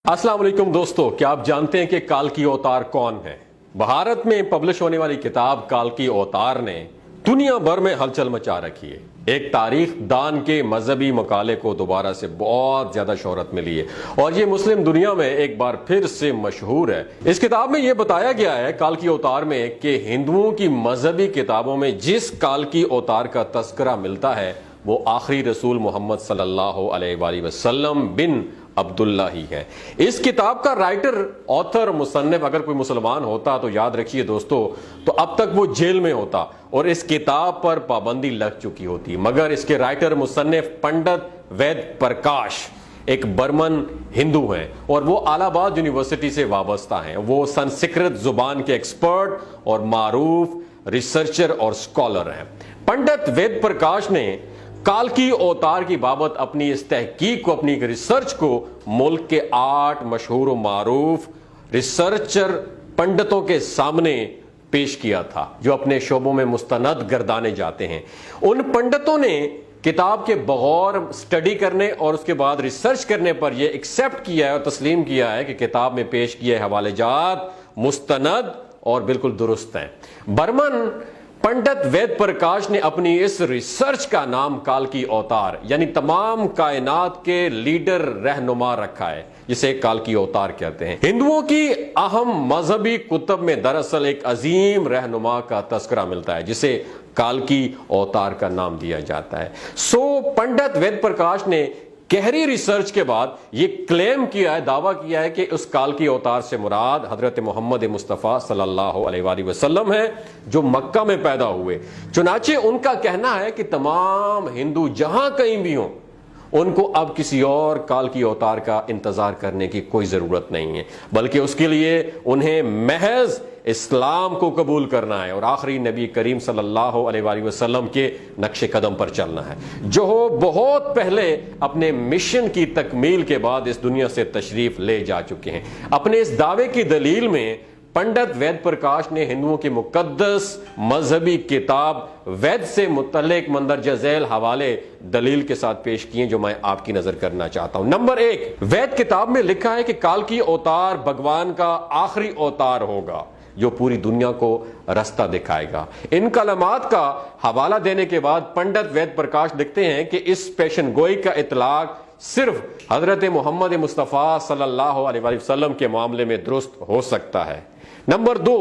अस्सलाम वालेकुम दोस्तों, क्या आप जानते हैं कि काल की अवतार कौन है? भारत में पब्लिश होने वाली किताब काल की अवतार ने दुनिया भर में हलचल मचा रखी है। एक तारीख दान के मजहबी मकाले को दोबारा से बहुत ज्यादा शोहरत मिली है और ये मुस्लिम दुनिया में एक बार फिर से मशहूर है। इस किताब में यह बताया गया है काल की अवतार में कि हिंदुओं की मजहबी किताबों में जिस काल की अवतार का तस्करा मिलता है वो आखिरी रसूल मोहम्मद सल्लल्लाहु अलैहि वसल्लम बिन अब्दुल्ला ही है। इस किताब का राइटर, ऑथर, मुसन्निफ अगर कोई मुसलमान होता तो याद रखिए दोस्तों, तो अब तक वो जेल में होता और इस किताब पर पाबंदी लग चुकी होती। मगर इसके राइटर, मुसन्निफ पंडित वेद प्रकाश एक बर्मन हिंदू हैं और वो इलाहाबाद यूनिवर्सिटी से वाबस्ता हैं। वो संस्कृत जुबान के एक्सपर्ट और मारूफ रिसर्चर और स्कॉलर हैं। पंडित वेद प्रकाश ने काल की अवतार की बाबत अपनी इस तहकीक को, अपनी रिसर्च को मुल्क के 8 मशहूर और मारूफ रिसर्चर पंडितों के सामने पेश किया था जो अपने शोबों में मुस्तनद गर्दाने जाते हैं। उन पंडितों ने किताब के बगौर स्टडी करने और उसके बाद रिसर्च करने पर यह एक्सेप्ट किया है और तस्लीम किया है कि किताब में पेश किए हवाले जात मुस्तनद और बिल्कुल दुरुस्त हैं। बर्मन पंडित वेद प्रकाश ने अपनी इस रिसर्च का नाम काल की अवतार यानी तमाम कायनात के लीडर रहनुमा रखा है, जिसे काल की अवतार कहते हैं। हिंदुओं की अहम मजहबी कुतब में दरअसल एक अजीम रहनुमा का तस्करा मिलता है जिसे काल की अवतार का नाम दिया जाता है। पंडित वेद प्रकाश ने गहरी रिसर्च के बाद ये क्लेम किया है, दावा किया है कि उस काल की अवतार से मुराद हजरत मोहम्मद मुस्तफ़ा सल्लल्लाहु अलैहि वसल्लम है जो मक्का में पैदा हुए। चुनाचे उनका कहना है कि तमाम हिंदू जहां कहीं भी हों उनको अब किसी और काल की अवतार का इंतजार करने की कोई जरूरत नहीं है, बल्कि उसके लिए उन्हें महज इस्लाम को कबूल करना है और आखिरी नबी करीम सल्लल्लाहु अलैहि वसल्लम के नक्शे कदम पर चलना है, जो बहुत पहले अपने मिशन की तकमील के बाद इस दुनिया से तशरीफ ले जा चुके हैं। अपने इस दावे की दलील में पंडित वेद प्रकाश ने हिंदुओं की मुकद्दस मजहबी किताब वेद से मुतल्लिक मंदरजा झैल हवाले दलील के साथ पेश किए जो मैं आपकी नजर करना चाहता हूं। नंबर 1, वेद किताब में लिखा है कि काल की अवतार भगवान का आखिरी अवतार होगा जो पूरी दुनिया को रास्ता दिखाएगा। इन कलमात का हवाला देने के बाद पंडित वेद प्रकाश लिखते हैं कि इस पेशन गोई का इतलाक सिर्फ हजरत मोहम्मद मुस्तफ़ा सल्लल्लाहु अलैहि वसल्लम के मामले में दुरुस्त हो सकता है। नंबर 2,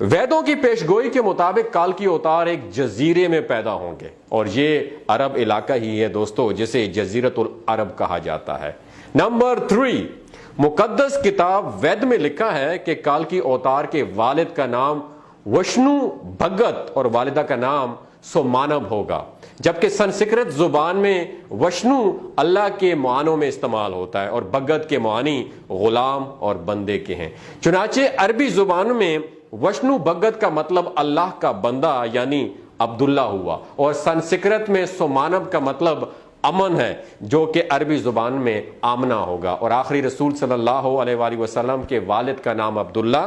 वेदों की पेशगोई के मुताबिक काल की अवतार एक जजीरे में पैदा होंगे और ये अरब इलाका ही है दोस्तों, जिसे जजीरतुल अरब कहा जाता है। नंबर 3, मुकद्दस किताब वेद में लिखा है कि काल की अवतार के वालिद का नाम वष्णु भगत और वालिदा का नाम सोमानव होगा, जबकि संस्कृत जुबान में वष्णु अल्लाह के मानों में इस्तेमाल होता है और भगत के मानी गुलाम और बंदे के हैं। चुनाचे अरबी जुबान में वष्णु भगत का मतलब अल्लाह का बंदा यानी अब्दुल्ला हुआ और संस्कृत में सोमानव का मतलब अमन है जो कि अरबी जुबान में आमना होगा और आखिरी रसूल सल्लल्लाहु अलैहि वसल्लम के वालिद का नाम अब्दुल्ला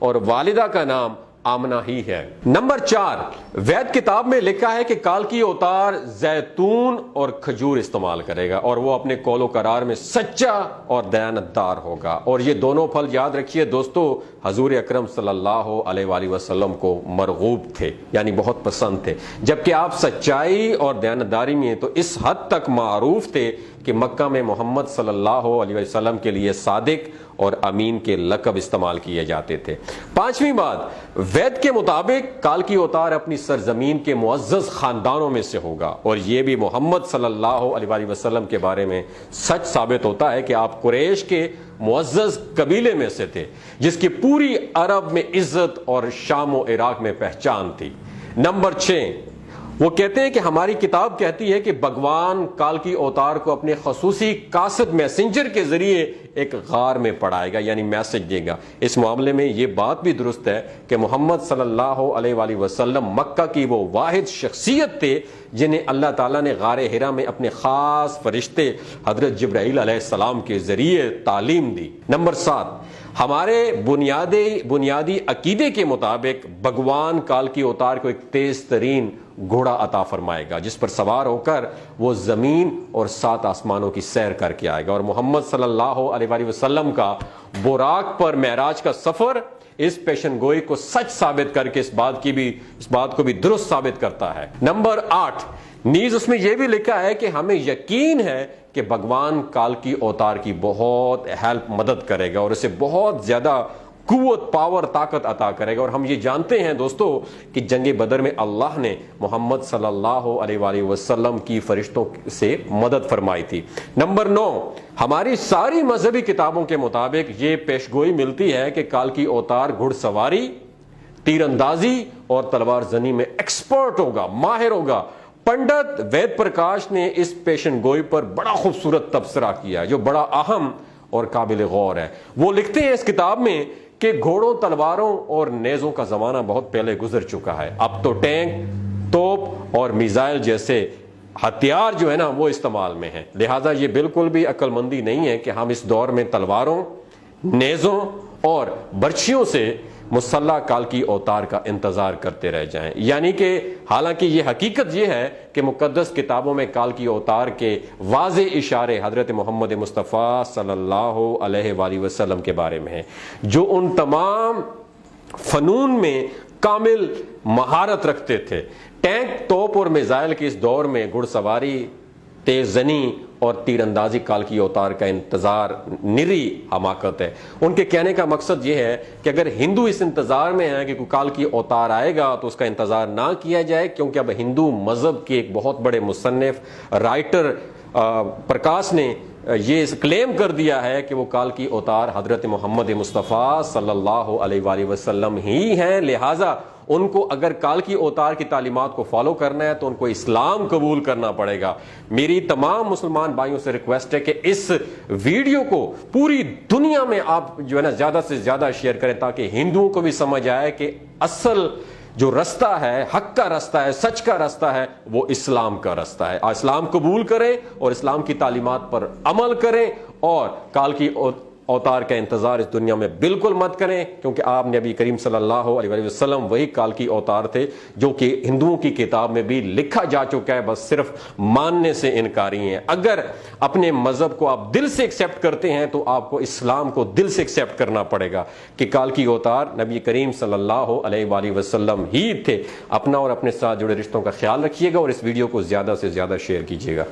और वालिदा का नाम आमना ही है। नंबर 4, वेद किताब में लिखा है कि काल की अवतार जैतून और खजूर इस्तेमाल करेगा और वो अपने कौलो करार में सच्चा और दयानतदार होगा और ये दोनों फल याद रखिए दोस्तों हजूर अकरम सल्लल्लाहु अलैहि वसल्लम को मरगूब थे यानी बहुत पसंद थे, जबकि आप सच्चाई और दयानतदारी में तो इस हद तक मारूफ थे कि मक्का में मोहम्मद सल्लल्लाहु अलैहि वसल्लम के लिए सादिक और अमीन के लक़ब इस्तेमाल किए जाते थे। 5वीं बात, वेद के मुताबिक काल की अवतार अपनी सरजमीन के मुअज़्ज़ज़ खानदानों में से होगा और यह भी मोहम्मद सल्लल्लाहु अलैहि वसल्लम के बारे में सच साबित होता है कि आप कुरैश के मुअज़्ज़ज़ कबीले में से थे जिसकी पूरी अरब में इज्जत और शाम और इराक में पहचान थी। नंबर 6, वो कहते हैं कि हमारी किताब कहती है कि भगवान काल की अवतार को अपने खसूसी कासिद मैसेंजर के जरिए एक गार में पढ़ाएगा यानी मैसेज देगा। इस मामले में ये बात भी दुरुस्त है कि मोहम्मद सल्लल्लाहु अलैहि वसल्लम मक्का की वो वाहिद शख्सियत थे जिन्हें अल्लाह ताला ने गारे हिरा में अपने खास फरिश्ते हजरत जिब्राइल अलैहिस्सलाम के जरिए तालीम दी। नंबर 7, हमारे बुनियादी अकीदे के मुताबिक भगवान काल की अवतार को एक तेज तरीन گھوڑا عطا فرمائے گا جس پر سوار ہو کر وہ زمین اور 7 آسمانوں کی سیر کر کے آئے گا. اور محمد صلی اللہ علیہ وآلہ وسلم کا براق پر معراج کا سفر اس پیشن گوئی کو سچ ثابت کر کے اس بات کو بھی درست ثابت کرتا ہے. نمبر 8 نیز اس میں یہ بھی لکھا ہے کہ ہمیں یقین ہے کہ بھگوان کالکی اوتار کی بہت ہیلپ مدد کرے گا اور اسے بہت زیادہ قوت، پاور، طاقت عطا کرے گا. اور ہم یہ جانتے ہیں دوستو کہ جنگ بدر میں اللہ نے محمد صلی اللہ علیہ وآلہ وسلم کی فرشتوں سے مدد فرمائی تھی. نمبر 9 ہماری ساری مذہبی کتابوں کے مطابق یہ پیشگوئی ملتی ہے کہ کالکی اوتار گھڑ سواری، تیر اندازی اور تلوار زنی میں ایکسپرٹ ہوگا، ماہر ہوگا. پنڈت وید پرکاش نے اس پیشن گوئی پر بڑا خوبصورت تبصرہ کیا جو بڑا اہم اور قابل غور ہے. وہ لکھتے ہیں اس کتاب میں کہ گھوڑوں، تلواروں اور نیزوں کا زمانہ بہت پہلے گزر چکا ہے. اب تو ٹینک، توپ اور میزائل جیسے ہتھیار جو ہے نا وہ استعمال میں ہیں. لہٰذا یہ بالکل بھی عقل مندی نہیں ہے کہ ہم اس دور میں تلواروں، نیزوں اور برچھیوں سے مسلح کالکی اوتار کا انتظار کرتے رہ جائیں. یعنی کہ حالانکہ یہ حقیقت یہ ہے کہ مقدس کتابوں میں کالکی اوتار کے واضح اشارے حضرت محمد مصطفیٰ صلی اللہ علیہ وآلہ وسلم کے بارے میں ہیں جو ان تمام فنون میں کامل مہارت رکھتے تھے. ٹینک، توپ اور میزائل کے اس دور میں گھڑ سواری، تیز زنی اور تیر اندازی کالکی اوتار کا انتظار نری حماقت ہے. ان کے کہنے کا مقصد یہ ہے کہ اگر ہندو اس انتظار میں ہے کہ کوئی کالکی اوتار آئے گا تو اس کا انتظار نہ کیا جائے، کیونکہ اب ہندو مذہب کے ایک بہت بڑے مصنف رائٹر پرکاش نے یہ کلیم کر دیا ہے کہ وہ کالکی اوتار حضرت محمد مصطفیٰ صلی اللہ علیہ وآلہ وسلم ہی ہیں. لہٰذا ان کو اگر کالکی اوتار کی تعلیمات کو فالو کرنا ہے تو ان کو اسلام قبول کرنا پڑے گا. میری تمام مسلمان بھائیوں سے ریکویسٹ ہے کہ اس ویڈیو کو پوری دنیا میں آپ جو ہے نا زیادہ سے زیادہ شیئر کریں تاکہ ہندوؤں کو بھی سمجھ آئے کہ اصل جو رستہ ہے، حق کا رستہ ہے، سچ کا رستہ ہے، وہ اسلام کا رستہ ہے. اسلام قبول کریں اور اسلام کی تعلیمات پر عمل کریں اور کالکی اوتار کا انتظار اس دنیا میں بالکل مت کریں، کیونکہ آپ نبی کریم صلی اللہ علیہ وآلہ وسلم وہی کالکی اوتار تھے جو کہ ہندوؤں کی کتاب میں بھی لکھا جا چکا ہے، بس صرف ماننے سے انکاری ہیں. اگر اپنے مذہب کو آپ دل سے ایکسیپٹ کرتے ہیں تو آپ کو اسلام کو دل سے ایکسیپٹ کرنا پڑے گا کہ کالکی اوتار نبی کریم صلی اللہ علیہ وآلہ وسلم ہی تھے. اپنا اور اپنے ساتھ جڑے رشتوں کا خیال رکھیے گا اور اس ویڈیو کو زیادہ سے زیادہ شیئر کیجیے گا.